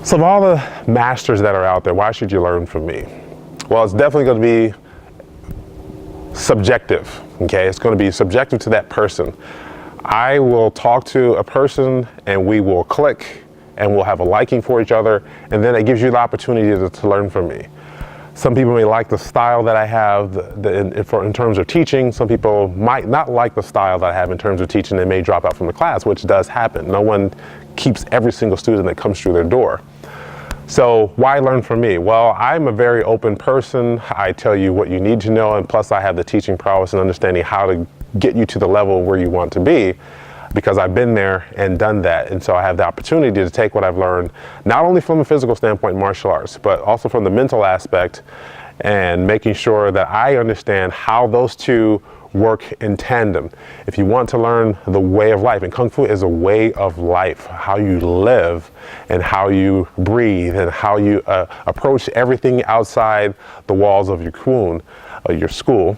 So of all the masters that are out there, why should you learn from me? Well, it's definitely going to be subjective, okay? It's going to be subjective to that person. I will talk to a person and we will click and we'll have a liking for each other, and then it gives you the opportunity to learn from me. Some people may like the style that I have in terms of teaching. Some people might not like the style that I have in terms of teaching. They may drop out from the class, which does happen. No one keeps every single student that comes through their door. So why learn from me? Well, I'm a very open person. I tell you what you need to know, and plus I have the teaching prowess and understanding how to get you to the level where you want to be, because I've been there and done that. And so I have the opportunity to take what I've learned, not only from a physical standpoint in martial arts, but also from the mental aspect, and making sure that I understand how those two work in tandem. If you want to learn the way of life, and Kung Fu is a way of life, how you live and how you breathe and how you approach everything outside the walls of your kowon, your school.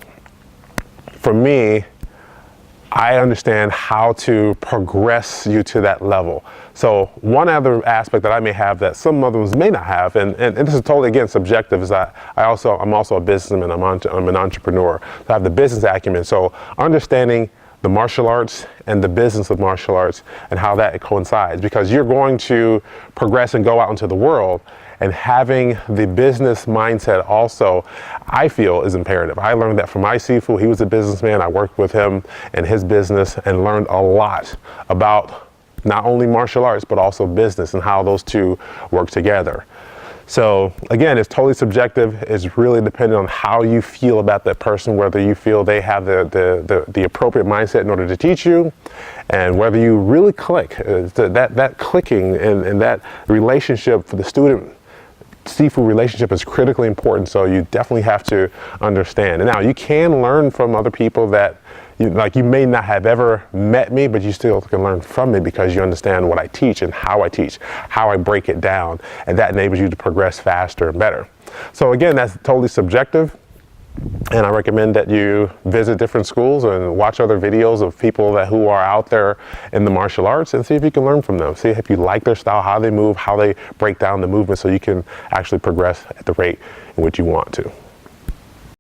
For me, I understand how to progress you to that level. So one other aspect that I may have that some others may not have, and this is totally, again, subjective, is that I'm also a businessman, I'm an entrepreneur. So I have the business acumen. So understanding the martial arts and the business of martial arts and how that coincides, because you're going to progress and go out into the world, and having the business mindset also, I feel, is imperative. I learned that from my Sifu. He was a businessman. I worked with him and his business and learned a lot about not only martial arts, but also business and how those two work together. So again, it's totally subjective. It's really dependent on how you feel about that person, whether you feel they have the appropriate mindset in order to teach you, and whether you really click. That clicking and that relationship for the student Sifu relationship is critically important, so you definitely have to understand. And now you can learn from other people that you may not have ever met me, but you still can learn from me because you understand what I teach and how I teach, how I break it down, and that enables you to progress faster and better. So again, that's totally subjective. And I recommend that you visit different schools and watch other videos of people who are out there in the martial arts, and see if you can learn from them. See if you like their style, how they move, how they break down the movement, so you can actually progress at the rate in which you want to.